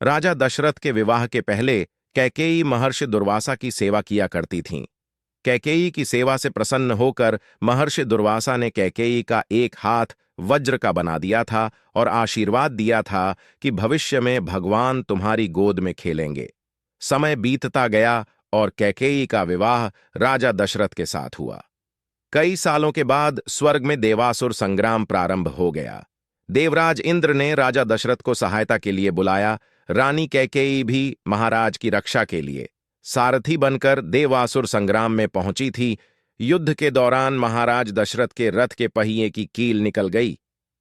राजा दशरथ के विवाह के पहले कैकेयी महर्षि दुर्वासा की सेवा किया करती थीं। कैकेयी की सेवा से प्रसन्न होकर महर्षि दुर्वासा ने कैकेयी का एक हाथ वज्र का बना दिया था और आशीर्वाद दिया था कि भविष्य में भगवान तुम्हारी गोद में खेलेंगे। समय बीतता गया और कैकेयी का विवाह राजा दशरथ के साथ हुआ। कई सालों के बाद स्वर्ग में देवासुर संग्राम प्रारंभ हो गया। देवराज इंद्र ने राजा दशरथ को सहायता के लिए बुलाया। रानी कैकेयी भी महाराज की रक्षा के लिए सारथी बनकर देवासुर संग्राम में पहुंची थी। युद्ध के दौरान महाराज दशरथ के रथ के पहिए की कील निकल गई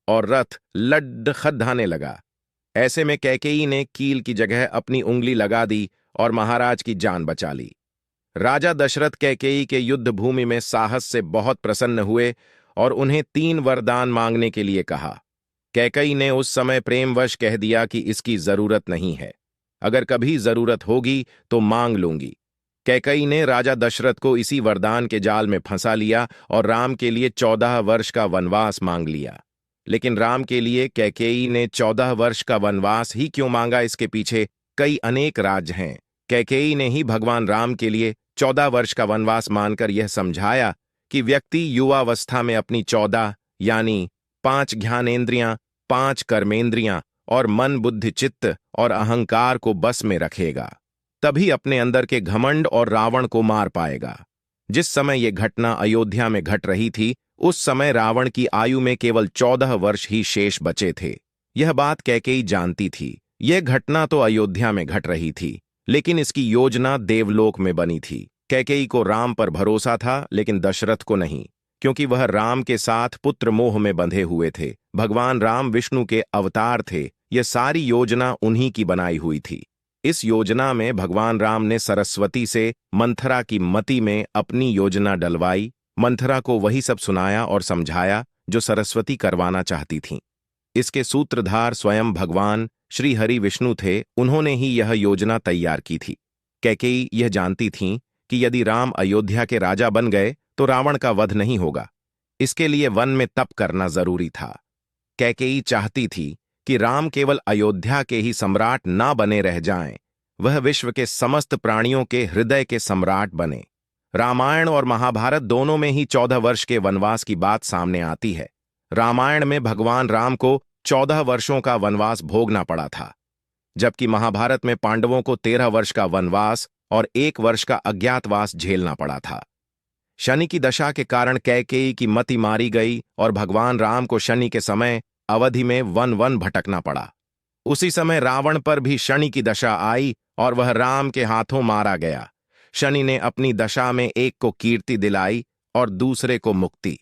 और रथ लड्डखड़ाने लगा। ऐसे में कैकेयी ने कील की जगह अपनी उंगली लगा दी और महाराज की जान बचा ली। राजा दशरथ कैकेयी के युद्ध भूमि में साहस से बहुत प्रसन्न हुए और उन्हें 3 वरदान मांगने के लिए कहा। कैकेयी ने उस समय प्रेमवश कह दिया कि इसकी जरूरत नहीं है, अगर कभी जरूरत होगी तो मांग लूंगी। कैकेयी ने राजा दशरथ को इसी वरदान के जाल में फंसा लिया और राम के लिए 14 वर्ष का वनवास मांग लिया। लेकिन राम के लिए कैकेयी ने 14 वर्ष का वनवास ही क्यों मांगा, इसके पीछे कई अनेक राज हैं। कैकेयी ने ही भगवान राम के लिए 14 वर्ष का वनवास मानकर यह समझाया कि व्यक्ति युवावस्था में अपनी 14 यानी 5 ज्ञानेंद्रियां, 5 कर्मेंद्रियां और मन बुद्धि चित्त और अहंकार को बस में रखेगा, तभी अपने अंदर के घमंड और रावण को मार पाएगा। जिस समय यह घटना अयोध्या में घट रही थी, उस समय रावण की आयु में केवल 14 वर्ष ही शेष बचे थे। यह बात कैकेयी जानती थी। यह घटना तो अयोध्या में घट रही थी, लेकिन इसकी योजना देवलोक में बनी थी। कैकेयी को राम पर भरोसा था, लेकिन दशरथ को नहीं, क्योंकि वह राम के साथ पुत्र मोह में बंधे हुए थे। भगवान राम विष्णु के अवतार थे। यह सारी योजना उन्हीं की बनाई हुई थी। इस योजना में भगवान राम ने सरस्वती से मंथरा की मति में अपनी योजना डलवाई। मंथरा को वही सब सुनाया और समझाया जो सरस्वती करवाना चाहती थीं। इसके सूत्रधार स्वयं भगवान श्री हरि विष्णु थे। उन्होंने ही यह योजना तैयार की थी। कैकेयी यह जानती थीं कि यदि राम अयोध्या के राजा बन गए तो रावण का वध नहीं होगा। इसके लिए वन में तप करना जरूरी था। कैकेयी चाहती थी कि राम केवल अयोध्या के ही सम्राट ना बने रह जाएं, वह विश्व के समस्त प्राणियों के हृदय के सम्राट बने। रामायण और महाभारत दोनों में ही 14 वर्ष के वनवास की बात सामने आती है। रामायण में भगवान राम को 14 वर्षों का वनवास भोगना पड़ा था, जबकि महाभारत में पांडवों को 13 वर्ष का वनवास और 1 वर्ष का अज्ञातवास झेलना पड़ा था। शनि की दशा के कारण कैकेयी की मति मारी गई और भगवान राम को शनि के समय अवधि में वन वन भटकना पड़ा। उसी समय रावण पर भी शनि की दशा आई और वह राम के हाथों मारा गया। शनि ने अपनी दशा में एक को कीर्ति दिलाई और दूसरे को मुक्ति।